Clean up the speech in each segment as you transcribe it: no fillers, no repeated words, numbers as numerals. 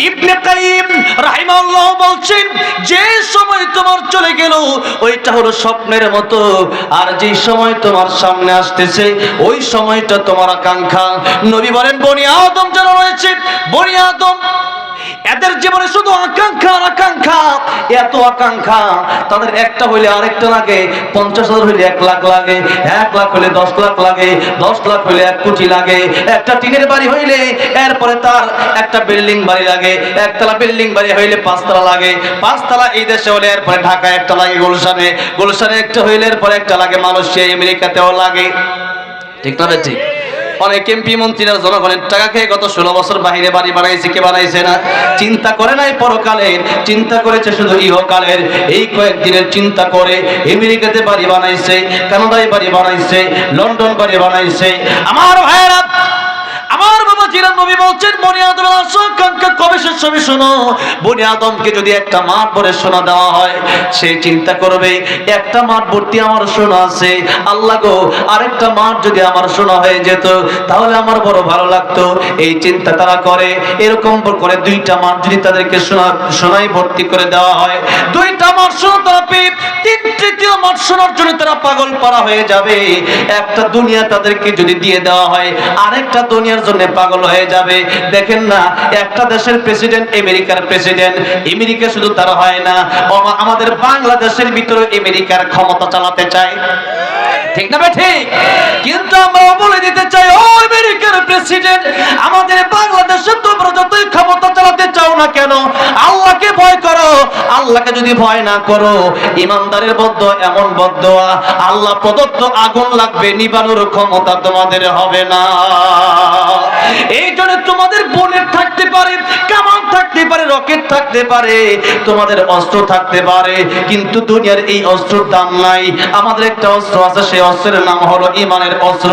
ইবনে কাইয়িম রাহিমাহুল্লাহ বলছেন, যে সময় তোমার চলে গেল ওইটা হলো স্বপ্নের মতো, আর যে সময় তোমার সামনে আসতেছে ওই সময়টা তোমার আকাঙ্ক্ষা। নবী বলেন, বনি আদম যারা রয়েছে, বনি আদম এদের জীবনে শুধু আকাঙ্ক্ষা আর আকাঙ্ক্ষা, এত আকাঙ্ক্ষা, তাদের একটা হইলে আরেকটা লাগে, 50,000 হইলে 1 লাখ লাগে, 1 লাখ হইলে 10 লাখ লাগে, 10 লাখ হইলে 1 কোটি লাগে, একটা টিনের বাড়ি হইলে এরপরে তার একটা বিল্ডিং বাড়ি লাগে, একতলা বিল্ডিং বাড়ি হইলে 5 তলা লাগে, 5 তলা এই দেশে হলে এরপরে ঢাকায় একটা লাগে, গুলশানে, গুলশানে একটা হইলে এরপরে একটা লাগে মালয়েশিয়া, আমেরিকাতেও লাগে। ঠিক না ঠিক? অনেক এমপি মন্ত্রীরা জনগণের টাকা খেয়ে গত 16 বছর বাইরে বাড়ি বানাইছে, কে বানাইছে না? চিন্তা করে নাই পরকালের, চিন্তা করেছে শুধু ইহকালের। এই কয়েকদিনের চিন্তা করে আমেরিকাতে বাড়ি বানাইছে, কানাডায় বাড়ি বানাইছে, লন্ডন বাড়ি বানাইছে। আমার ভাইয়েরা, আমার বাবা জিরান নবী বলছেন, বনি আদমের আকাঙ্ক্ষা কবে শেষ হবে শোনো। বনি আদমকে যদি একটা মাঠ ভরে সোনা দেওয়া হয়, সে চিন্তা করবে একটা মাঠ ভর্তি আমার সোনা আছে, আল্লাহ গো আরেকটা মাঠ যদি আমার সোনা হয়ে যেত তাহলে আমার বড় ভালো লাগতো। এই চিন্তা তারা করে। এরকম করে 2টা মাঠ যদি তাদেরকে সোনায় ভর্তি করে দেওয়া হয়, 2টা মাঠ সোনা তারা পেয়ে 3য় মাঠ সোনার জন্য তারা পাগল পারা হয়ে যাবে। একটা দুনিয়া তাদেরকে যদি দিয়ে দেওয়া হয়, আরেকটা দুনিয়ার জন্য পাগল হয়ে যাবে। দেখেন না, একটা দেশের প্রেসিডেন্ট আমেরিকার প্রেসিডেন্ট, আমেরিকা শুধু তারা হয় না, আমাদের বাংলাদেশের ভিতরে আমেরিকার ক্ষমতা চালাতে চায়। ঠিক না ঠিক? কিন্তু আমরা বলে দিতে চাই, ও আমেরিকার প্রেসিডেন্ট, আমাদের বাংলাদেশে তোমরা যতই ক্ষমতা চালাতে চাও না কেন, আল্লাহকে ভয় করো। আল্লাহকে যদি ভয় না করো, ইমানদারের বদদোয়া এমন বদদোয়া, আল্লাহ প্রদত্ত আগুন লাগবে, নিবানোর ক্ষমতা তোমাদের হবে না। এই জন্য তোমাদের বুলেট থাকতে পারে, কামান থাকতে পারে, রকেট থাকতে পারে, তোমাদের অস্ত্র থাকতে পারে, কিন্তু দুনিয়ার এই অস্ত্রের দাম নাই। আমাদের একটা অস্ত্র আছে, সেই অস্ত্রের নাম হলো ঈমানের অস্ত্র।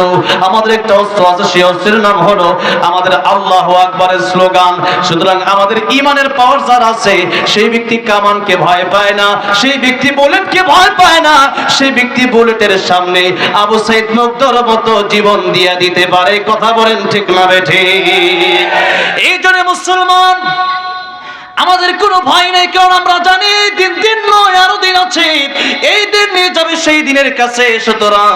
আমাদের একটা অস্ত্র আছে, সেই অস্ত্রের নাম হলো আমাদের আল্লাহু আকবারের স্লোগান। সুতরাং আমাদের ঈমানের পাওয়ার যার আছে, সেই ব্যক্তি কামানকে ভয় পায় না, সেই ব্যক্তি বুলেটকে ভয় পায় না, সেই ব্যক্তি বুলেটের সামনে আবু সাইদ মুগ্ধর মতো জীবন দিয়ে দিতে পারে। কথা বলেন ঠিক না বেঠি? এই জন্য মুসলমান, আমাদের কোনো ভয় নেই, কারণ আমরা জানি দিন নয়, আরো দিন আছে, এই দিন নিয়ে যাবে সেই দিনের কাছে। সুতরাং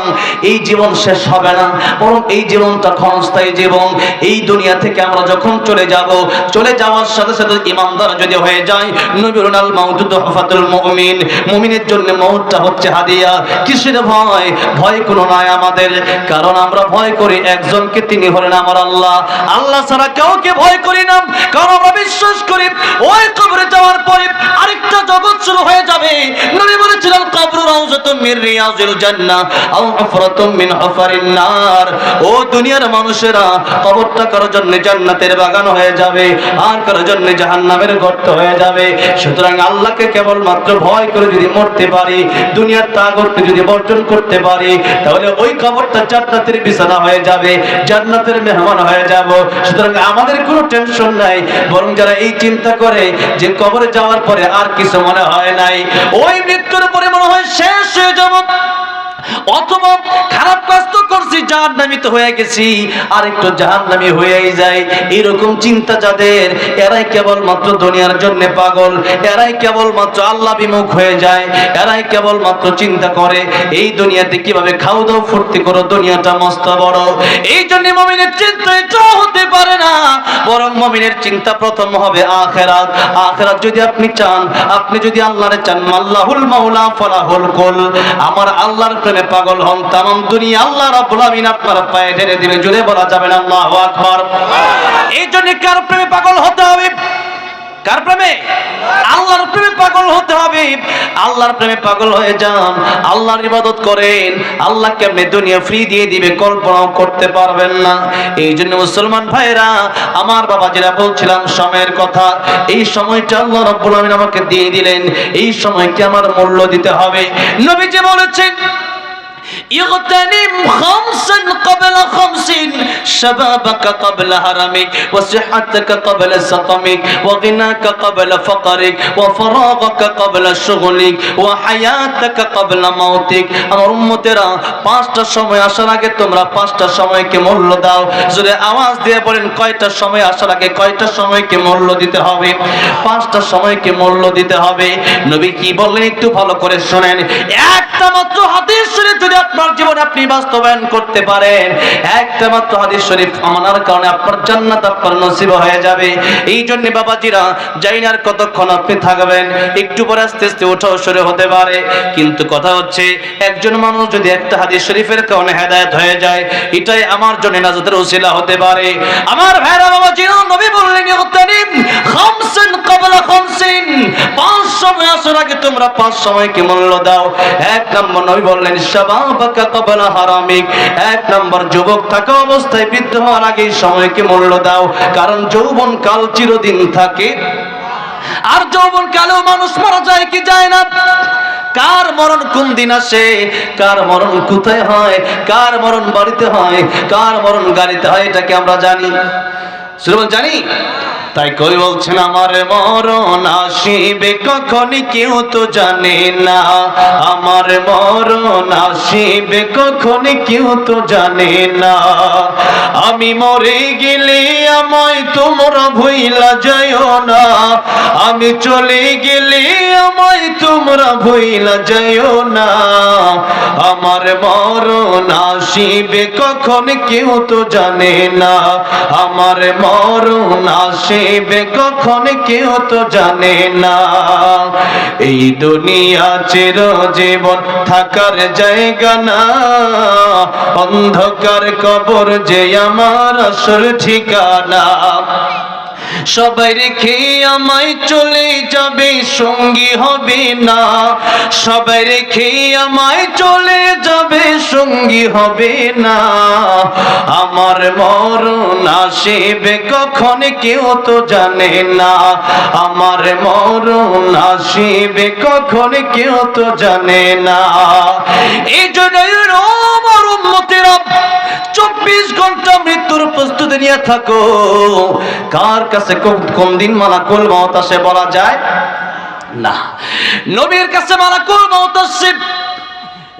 এই জীবন শেষ হবে না, বরং এই জীবনটা ক্ষণস্থায়ী জীবন। এই দুনিয়া থেকে আমরা যখন চলে যাব, চলে যাওয়ার সাথে সাথে ইমানদার যদি হয়ে যায়, নবীর আল মাউতু তুহফাতুল মুমিন, মুমিনের জন্য মওতটা হচ্ছে হাদিয়া। কিসের ভয়? ভয় কোনো নাই আমাদের, কারণ আমরা ভয় করি একজনকে, তিনি হলেন আমার আল্লাহ। আল্লাহ ছাড়া কাউকে ভয় করি না, কারণ আমরা বিশ্বাস করি ওই কবরে যাওয়ার পরে আরেকটা জগৎ শুরু হয়ে যাবে। নবী বলেছিলেন, কবরু রাউযাতুম মির রিয়াজিল জান্নাহ আও হুফরাতুম মিন হুফারিন নার। ও দুনিয়ার মানুষেরা, কবরটা কারোর জন্য জান্নাতের বাগান হয়ে যাবে, আর কারোর জন্য জাহান্নামের গর্ত হয়ে যাবে। সুতরাং আল্লাহকে কেবলমাত্র ভয় করে যদি মরতে পারি, দুনিয়ার তাগুতকে যদি বর্জন করতে পারি, তাহলে ওই কবরটা জান্নাতের বিছানা হয়ে যাবে, জান্নাতের মেহমান হয়ে যাব। সুতরাং আমাদের কোনো টেনশন নাই, বরং যারা এই চিন্তা করে যে কবরে যাওয়ার পরে আর কিছু মনে হয় নাই, ওই মৃত্যুর পরে মনে হয় শেষ হয়ে যাব, অথবা খারাপ কাজ তো করছি, জাহান্নামী তো হয়ে গেছি, আর একটু জাহান্নামী হয়েই যায়, এরকম চিন্তা যাদের, এরাই কেবলমাত্র দুনিয়ার জন্য পাগল, এরাই কেবলমাত্র আল্লাহ বিমুখ হয়ে যায়, এরাই কেবলমাত্র চিন্তা করে এই দুনিয়াতে কিভাবে খাও দাও ফুর্তি করো, দুনিয়াটা মস্ত বড়। এই জন্য মুমিনের চিন্তা এটা হতে পারে না, বরং মুমিনের চিন্তা প্রথম হবে আখিরাত। আখিরাত যদি আপনি চান, আপনি যদি আল্লাহরে চান, আল্লাহুল মাওলা ফালাহুল কুল, আমার আল্লাহর প্রেমে পাগল হন, তামাম দুনিয়া আল্লাহ রাব্বুল আমিন আপনার পায়ে ঢেলে দিবে। জোরে বলা যাবে না আল্লাহু আকবার? এই জন্য কার প্রেমে পাগল হতে হবে? কার প্রেমে? আল্লাহর প্রেমে পাগল হতে হবে। আল্লাহর প্রেমে পাগল হয়ে যান, আল্লাহর ইবাদত করেন, আল্লাহ কেমনে দুনিয়া ফ্রি দিয়ে দিবে কল্পনাও করতে পারবেন না। এই জন্য মুসলমান ভাইরা, আমার বাবা যেটা বলছিলাম সময়ের কথা, এই সময়টা আল্লাহ রাব্বুল আমিন আমাকে দিয়ে দিলেন, এই সময়কে আমার মূল্য দিতে হবে। নবীজি বলেছেন, اغتنم خمسا قبل خمس شبابك قبل هرمك وصحتك قبل سقمك وغناك قبل فقرك وفراغك قبل شغلك وحياتك قبل موتك আমার উম্মতেরা পাঁচটা সময় আসার আগে তোমরা পাঁচটা সময়কে মূল্য দাও জোরে আওয়াজ দিয়ে বলেন কয়টা সময় আসার আগে কয়টা সময়কে মূল্য দিতে হবে পাঁচটা সময়কে মূল্য দিতে হবে নবী কি বললেন একটু ভালো করে শুনেন একটা মাত্র হাদিস শরীফ যদি আপনার জীবনে আপনি বাস্তবায়ন করতে পারেন একটা মাত্র হাদিস শরীফ মানার কারণে আপনার জান্নাত আপনার নসিব হয়ে যাবে এই জন্য বাবাজিরা জানি আর কতক্ষণ আপনি থাকবেন একটু পরে আস্তে আস্তে ওঠাও শুরু হতে পারে কিন্তু কথা হচ্ছে একজন মানুষ যদি একটা হাদিস শরীফের কারণে হেদায়েত হয়ে যায় এটাই আমার জন্য নাজাতের উসিলা হতে পারে আমার ভাইরা বাবাজিরা নবী বললেন ইগতানিম খামসান ক্বাবলা খামসিন পাঁচ সময় আসার আগে তোমরা পাঁচ সময়কে মূল্য দাও এক নম্বর নবী বললেন শাবাবাকা ক্বাবলা হারামিক এক নম্বর যুবক থাকা অবস্থায় বৃদ্ধ হওয়ার আগে সময়কে মূল্য দাও কারণ যৌবন কাল চিরদিন থাকে আর যৌবন কালেও মানুষ মারা যায় কি যায় না কার মরণ কোন দিন আসে কার মরণ কোথায় হয় কার মরণ বাড়িতে হয় কার মরণ গাড়িতে হয় এটাকে আমরা জানি শুনুন জানি তাই কই বলছেন আমার মরণ আসিবে কখন কেউ তো জানে না আমার মরণ আসিবে কখন কেউ তো জানে না আমি মরে গেলে আমায় তোমরা ভুইলা যাইও না আমি চলে গেলে আমায় তোমরা ভুইলা যাইও না আমার মরণ আসিবে কখন কেউ তো জানে না আমার মরণ আসিবে কখন কেউ তো জানে না এই দুনিয়া চিরজীবন থাকার জায়গা না অন্ধকার কবর যে আমার আসল ঠিকানা সবাই রেখে আমায় চলে যাবে সঙ্গী হবে না সবাই রেখে আমায় চলে যাবে সঙ্গী হবে না আমার মরণ আসিবে কখন কেউ তো জানে না আমার মরণ আসিবে কখন কেউ তো জানে না এই জন্যই আমার উম্মতেরা 24 ঘন্টা মৃত্যুর প্রস্তুতি নিয়ে থাকো কার কাছে কোন দিন মালাকুল মউত আসে বলা যায় না নবীর কাছে মালাকুল মউত আসে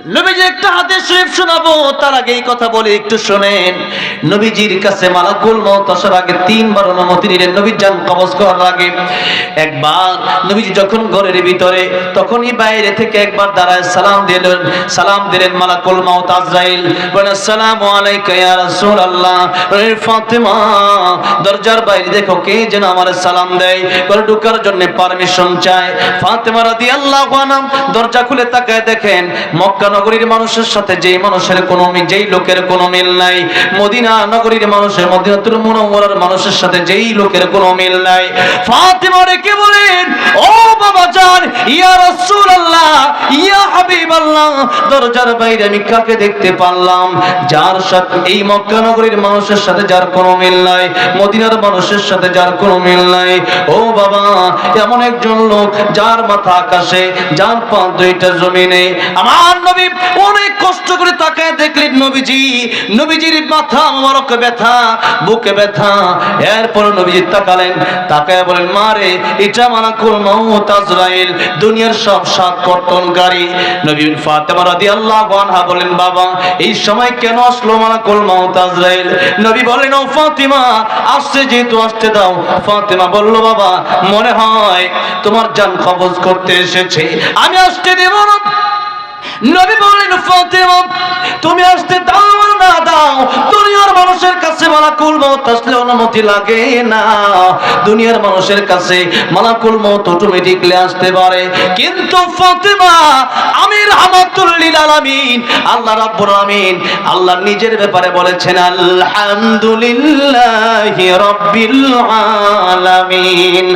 নবীজি একটা হাদিস শরীফ শোনাবো তার আগে এই কথা বলে একটু শুনেন নবীজির কাছে মালাকুল মউত আসার আগে তিনবার অনুমতি নিলেন নবীর জান কবজ করার আগে একবার নবীজি যখন ঘরের ভিতরে তখনই বাইরে থেকে একবার দাঁড়ায় সালাম দিলেন মালাকুল মউত আজরাইল বলেন আসসালামু আলাইকা ইয়া রাসূলুল্লাহ ফাতেমা দরজার বাইরে দেখো কে যেন আমার সালাম দেয় ঘরে ঢোকার জন্য পারমিশন চায় ফাতেমা রাদিয়াল্লাহু আনহা দরজা খুলে তাকায় দেখেন মক্কা নগরীর মানুষের সাথে যেই মানুষের কোনো যেই লোকের কোনো মিল নাই মদিনা নগরীর মানুষের মদিনাতুল মুনাওয়ারার মানুষের সাথে যেই লোকের কোনো মিল নাই ফাতেমা রেখে বলেন ও বাবা জান ইয়া রাসূলুল্লাহ ইয়া হাবিবাল্লাহ দরজার বাইরে আমি কাকে দেখতে পারলাম যার সাথে এই মক্কা নগরীর মানুষের সাথে যার কোনো মিল নাই মদিনার মানুষের সাথে যার কোনো মিল নাই ও বাবা এমন একজন লোক যার মাথা আকাশে যার পা দুইটা জমিনে আমার নবী অনেক কষ্ট করে তাকায় দেখলেন নবীজির মাথা মোবারক ব্যথা বুকে ব্যথা এরপর নবীজি তাকালেন তাকায় বলেন মারে এটা মালাকুল মউত আজরাইল দুনিয়ার সব সাত কর্তনকারী নবী ফাতেমা রাদিয়াল্লাহু আনহা বলেন বাবা এই সময় কেন আসলো মালাকুল মউত আজরাইল নবী বলেন ও ফাতেমা আসছে যেহেতু আসতে দাও ফাতেমা বলল বাবা মনে হয় তোমার জান কবজ করতে এসেছে আমি আসতে দেব না নবী বললেন ফাতেমা তুমি আসতে দাও না দাও দুনিয়ার মানুষের কাছে মালাকুল মউত আসলে অনুমতি লাগে না দুনিয়ার মানুষের কাছে মালাকুল মউত অটোমেটিক্যালি আসতে পারে কিন্তু ফাতেমা আমি রাহমাতুল লিল আলামিন আল্লাহ রাব্বুল আলামিন আল্লাহ নিজের ব্যাপারে বলেছেন আলহামদুলিল্লাহি রাব্বিল আলামিন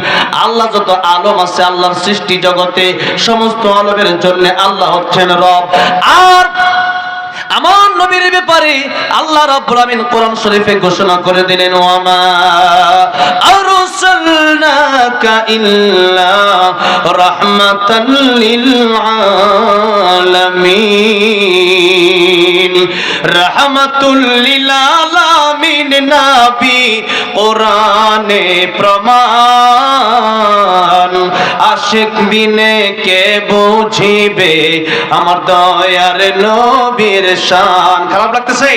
আল্লাহ যত আলম আছে আল্লাহর সৃষ্টি জগতে সমস্ত আলমের জন্য আল্লাহ হচ্ছেন রব আর আমার নবীর ব্যাপারে আল্লাহ রাব্বুল আমিন কোরআন শরীফে ঘোষণা করে দিলেন ওয়ামা আরসালনা আরসালনাকা ইল্লা রাহমাতাল লিল আলামিন। রাহমাতুল লিল আলামিন নবী কোরআনে প্রমাণ। আশিক বিনে কে বুঝিবে আমার দয়ার নবীর শান। খারাপ লাগতেছে?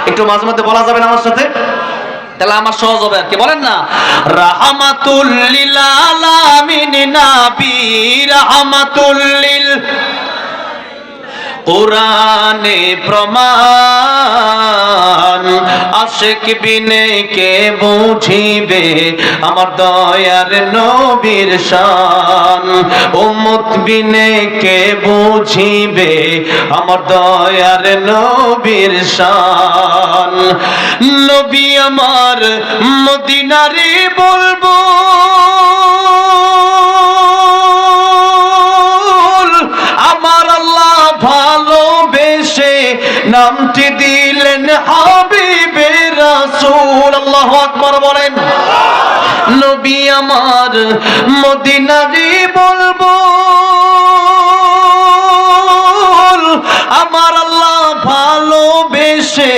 একটু মাঝে মধ্যে বলা যাবে না আমার সাথে? তাহলে আমার সহজ হবে আর কি, বলেন না। রাহমাতুল লিল আলামিন নবী রাহমাতুল লিল কোরআনে প্রমাণ। আশিক বিনে কে বুঝিবে আমার দয়ার নবীর শান। উম্মত বিনে কে বুঝিবে আমার দয়ার নবীর শান। নবী আমার মদিনারে বলবো আমার আল্লাহ ভালোবেসে নামটি দিলেন হাবিবে রাসূল। আল্লাহু আকবার বলেন। নবী আমার মদিনারে বলবো আমার আল্লাহ ভালোবেসে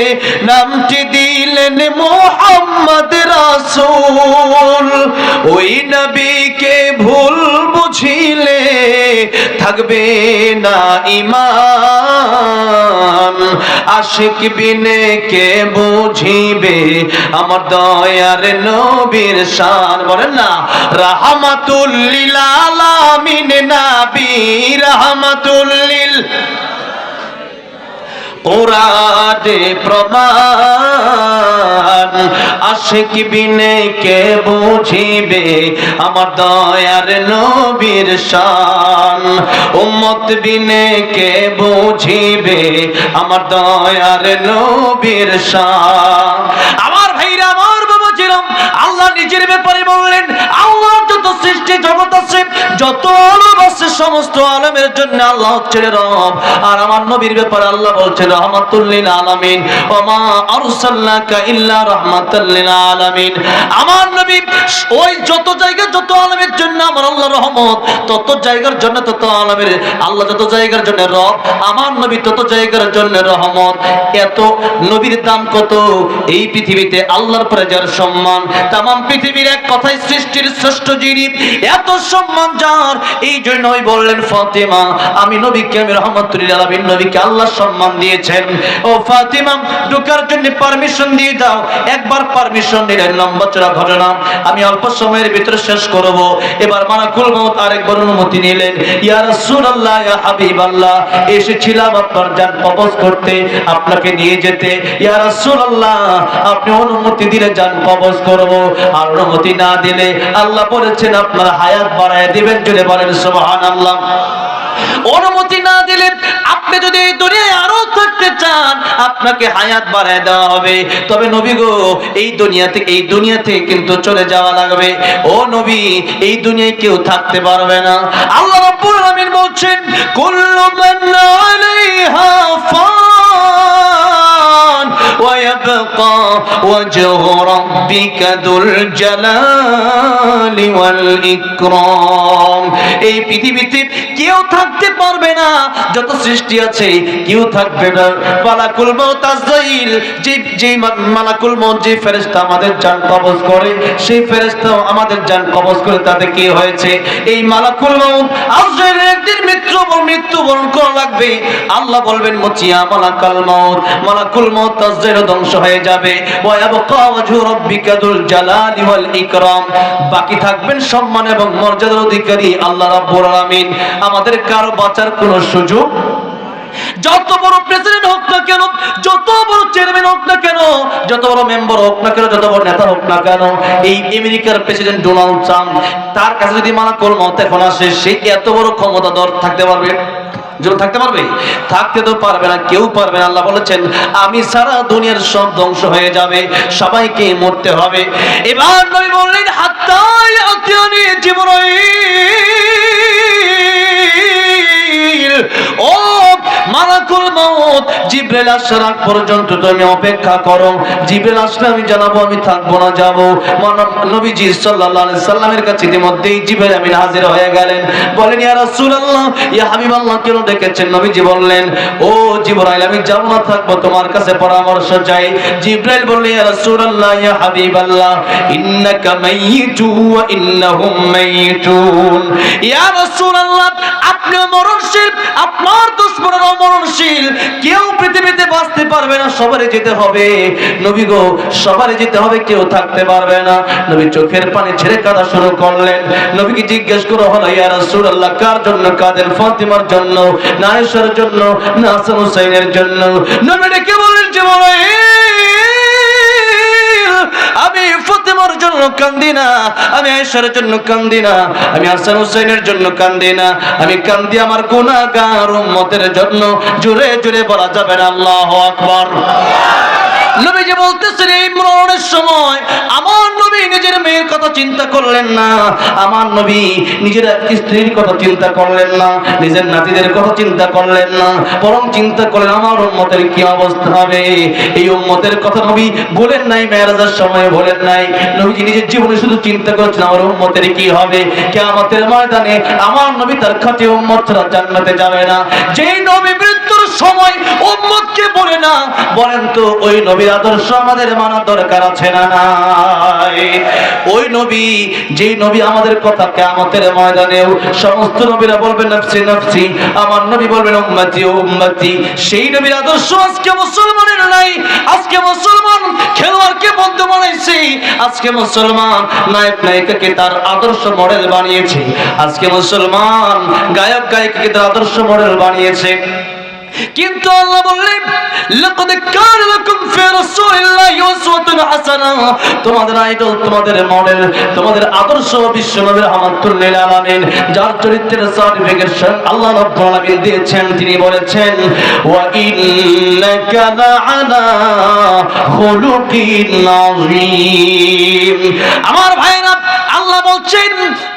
নামটি দিলেন মুহাম্মদ রাসূল। ওই নবীকে ভুল বুঝিলে থাকবে না ঈমান। আশিক বিনে কে বুঝিবে আমার দয়ার নবীর শান। বলেন না। রাহমাতুল লিল আলামিন নবী রাহমাতুল লিল কোরআনে প্রমাণ। আশিক বিনে কে বুঝিবে আমার দয়ার নবীর শান। উম্মত বিনে কে বুঝিবে আমার দয়ার নবীর শান। আমার ভাইরা, আমার বাবা ছিলাম, আল্লাহ নিজের ব্যাপারে বললেন আল্লাহ যত সৃষ্টি জগৎ আছে, যত আলম আছে, সমস্ত আলমের জন্য আল্লাহ হচ্ছে রব। আর আমার নবীর ব্যাপারে আল্লাহ বলছেন রাহমাতুল লিল আলামিন। ওমা আরসালনাকা ইল্লা রাহমাতাল লিল আলামিন। আমার নবী ওই যত জায়গা যত আলমের জন্য আমার আল্লাহ রহমত, তত জায়গার জন্য তত আলমের আল্লাহ যত জায়গার জন্য রব, আমার নবী তত জায়গার জন্য রহমত। এত নবীর দাম কত এই পৃথিবীতে, আল্লাহর পরে যার সম্মান, তামাম পৃথিবীর এক কথায় সৃষ্টির শ্রেষ্ঠ যিনি, এত সম্মান যার। এই জন্যই বললেন ফাতিমা আমি নবীকে আমি রাহমাতুল লিল আলামিন, নবীকে আল্লাহ সম্মান দিয়েছেন। ও ফাতিমা ঢোকার জন্য পারমিশন দিয়ে দাও। একবার পারমিশন নিলেন, লম্বা চড়া ঘটনা, আমি অল্প সময়ের ভিতরে শেষ করব। এবার মালাকুল মউত আরেকবার অনুমতি নিলেন। ইয়া রাসূলুল্লাহ ইয়া হাবিবাল্লাহ, এসেছিলাম আপনার জান কবজ করতে, আপনাকে নিয়ে যেতে। ইয়া রাসূলুল্লাহ আপনি অনুমতি দিলে জান কবজ করব, আর অনুমতি না দিলে আল্লাহ বলেছেন আপনার হায়াত বাড়ায় দিবেন। জুড়ে বলেন সুবহানাল্লাহ। অনুমতি না দিলে আপনি যদি এই দুনিয়ায় আরো থাকতে চান আপনাকে হায়াত বাড়ায় দেওয়া হবে। তবে নবী গো এই দুনিয়া থেকে কিন্তু চলে যাওয়া লাগবে। ও নবী এই দুনিয়ায় কেউ থাকতে পারবে না। আল্লাহ রাব্বুল আলামিন বলছেন কুল্লু মান আলাইহা ফান ওয়া ইয়াবকা ওয়াজহু রাব্বিকা যুল জালালি ওয়াল ইকরাম। এই পৃথিবীতে কেউ থাকতে পারবে না, যত সৃষ্টি আছে কেউ থাকবে না। মালাকুল মউত আজরাইল, যে মালাকুল মউত যে ফেরেশতা আমাদের জান কবজ করে, সেই ফেরেশতাও আমাদের জান কবজ করে। তাতে কি হয়েছে? এই মালাকুল মউত আজরাইল একদিন মৃত্যুবরণ করা লাগবে। আল্লাহ বলবেন মুচিয়া মালাকুল মউত আজরাইল ধ্বংস হয়ে যাবে। ওয়া ইয়াবকা ওয়াজহু রাব্বিকা যুল জালালি ওয়াল ইকরাম, বাকি থাকবেন সম্মান এবং মর্যাদার অধিকারী আল্লাহ রাব্বুল আলামিন। আমাদের কারো বাঁচার কোনো সুযোগ, যত বড় প্রেসিডেন্ট হোক না কেন, যত বড় চেয়ারম্যান হোক না কেন, যত বড় মেম্বার হোক না কেন, যত বড় নেতা হোক না কেন, এই আমেরিকার প্রেসিডেন্ট ডোনাল্ড ট্রাম্প, তার কাছে যদি মালাকুল মউত এখন আসে, সে এত বড় ক্ষমতাধর থাকতে পারবে? থাকতে পারবে? থাকতে তো পারবে না, কেউ পারবে না। আল্লাহ বলেছেন আমি সারা দুনিয়ার সব ধ্বংস হয়ে যাবে, সবাইকে মরতে হবে। এবার নবী বললেন হাত্তা ইয়াতিয়ানি জিবরাইল, ও মালাকুল মাউত জিবরাইল আসার আগ পর্যন্ত তুমি অপেক্ষা করো, জিবরাইল আসলে আমি জানাবো, আমি থাকবো না, যাবো। নবীজি সাল্লাল্লাহু আলাইহি সাল্লামের কাছে ইতিমধ্যেই জিবরাইল আমিন হাজির হয়ে গেলেন। বলেন ইয়া রাসূলুল্লাহ, ইয়া হাবিবাল্লাহ, কেন ডেকেছেন? নবীজি বললেন, ও জিবরাইল, আমি যাব না, থাকবো, তোমার কাছে পরামর্শ চাই। জিবরাইল বললেন, ইয়া রাসূলুল্লাহ, ইয়া হাবিবাল্লাহ, ইন্নাকা মাইয়িতু ওয়া ইন্নাহুম মাইয়িতুন। ইয়া রাসূলুল্লাহ, আপনি মরণশীল, আপনার দুশমনরাও মরণশীল, কেউ পৃথিবীতে বাঁচতে পারবে না, সবারই যেতে হবে। নবী গো, সবারই যেতে হবে, কেউ থাকতে পারবে না। নবী চোখের পানি ছেড়ে কাঁদা শুরু করলেন। নবীকে জিজ্ঞেস করা হলো, ইয়া রাসূলুল্লাহ, কার জন্য কাঁদেন? ফাতিমার জন্য, না আয়েশার জন্য, না হাসান হুসাইনের জন্য? নবী ডেকে বললেন, আমি ফাতিমার জন্য কান্দি না, আমি আয়েশার জন্য কান্দি না, আমি হাসান হুসাইনের জন্য কান্দি না, আমি কান্দি আমার গুনাহগার উম্মতের জন্য। জোরে জোরে বলা যাবে না আল্লাহু আকবার। নবীজি বলতেছেন, এই মরণের সময় আমার নবী নিজের মেয়ের কথা চিন্তা করলেন না, আমার নবী নিজের স্ত্রীর কথা চিন্তা করলেন না, নিজের নাতিদের কথা চিন্তা করলেন না, বরং চিন্তা করলেন আমার উম্মতের কি অবস্থা হবে। এই উম্মতের কথা নবী বলেন নাই, মেরাজের সময় বলেন নাই। নবীজি নিজের জীবনে শুধু চিন্তা করেছেন আমার উম্মতের কি হবে। কিয়ামতের ময়দানে আমার নবী তার খাঁটি উম্মত ছাড়া জান্নাতে যাবে না। যেই নবী মৃত্যুর সময় উম্মতকে বলে না, বলেন তো ওই নবীর আদর্শ আমাদের মানা দরকার আছে না নাই? ওই নবী, যেই নবী আমাদের কথা কিয়ামতের ময়দানেও সমস্ত নবীরা বলবেন নফসি নফসি, আমার নবী বলবেন উম্মতি উম্মতি। সেই নবীর আদর্শ আজকে মুসলমানের নাই। আজকে মুসলমান খেলোয়াড়কে বন্ধু বানাইছে, আজকে মুসলমান নায়ক নায়িকাকে তার আদর্শ মডেল বানিয়েছে, আজকে মুসলমান গায়ক গায়িকাকে তার আদর্শ মডেল বানিয়েছে। কিন্তু আল্লাহ বললেন, লাকাদ কানা লাকুম ফি রাসূলিল্লাহি উসওয়াতুন হাসানাহ, তোমাদের আইডল, তোমাদের মডেল, তোমাদের আদর্শ বিশ্বনবী রাহমাতুল লিল আলামিন, যার চরিত্রের সার্টিফিকেশন আল্লাহ রাব্বুল আলামিন দিয়েছেন। তিনি বলেছেন, ওয়া ইন্নাকা লাআলা খুলুকিন আযীম। আমার ভাইরা, আল্লাহ বলছেন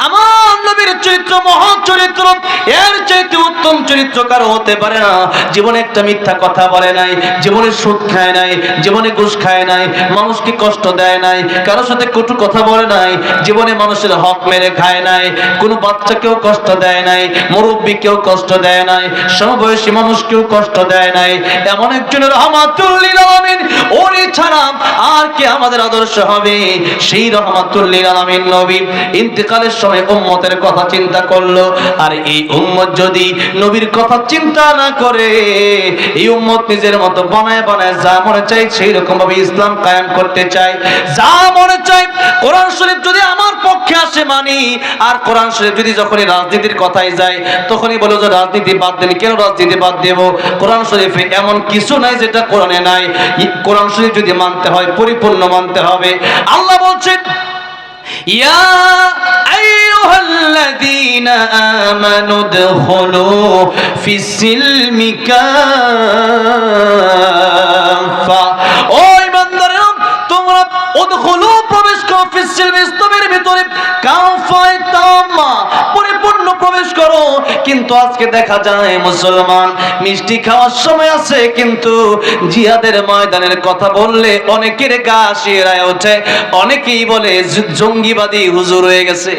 আমার নবীর চরিত্র মহৎ চরিত্র, এর চাইতে উত্তম চরিত্র কারো হতে পারে না। জীবনে একটা মিথ্যা কথা বলে নাই, জীবনে সুদ খায় নাই, জীবনে ঘুষ খায় নাই, মানুষকে কষ্ট দেয় নাই, কারোর সাথে কটু কথা বলে নাই, জীবনে মানুষের হক মেরে খায় নাই, কোনো বাচ্চাকেও কষ্ট দেয় নাই, মুরব্বীকেও কষ্ট দেয় নাই, সমবয়সী মানুষকেও কষ্ট দেয় নাই। এমন একজনের রাহমাতুল লিল আলামিন, ওরে ছাড়া আর কি আমাদের আদর্শ হবে? সেই রাহমাতুল লিল আলামিন নবী ইন্তেকালের সময় উম্মতের কথা চিন্তা করলো। আর এই উম্মত যদি নবীর কথা চিন্তা না করে, এই উম্মত নিজের মতো বানায় বানায় যা মনে চায় সেই রকম ভাবে ইসলাম কায়েম করতে চায়, যা মনে চায়। কোরআন শরীফ যদি আমার পক্ষে আসে মানি, আর কোরআন শরীফ যদি যখনই রাজনীতির কথাই যায় তখনই বলো যে রাজনীতি বাদ দেন। কেন রাজনীতি বাদ দেব? কোরআন শরীফে এমন কিছু নাই যেটা কোরআনে নাই। কোরআন শরীফ যদি মানতে হয় পরিপূর্ণ মানতে হবে। আল্লাহ বলছেন, ইয়া আইয়ুহাল্লাযীনা আমানু দুখুলু ফিস-সিলমি কাফা, ও ঈমানদাররা তোমরা উদখুলু প্রবেশ করো, ফিস-সিলমি ইসলামের ভিতরে, কাফায় তাম্মা পরিপূর্ণ প্রবেশ করো। কিন্তু আজকে দেখা যায় মুসলমান মিষ্টি খাওয়ার সময় আছে, কিন্তু জিহাদের ময়দানের কথা বললে অনেকের গা শিরায় ওঠে, অনেকেই বলে জঙ্গিবাদী হুজুর হয়ে গেছে।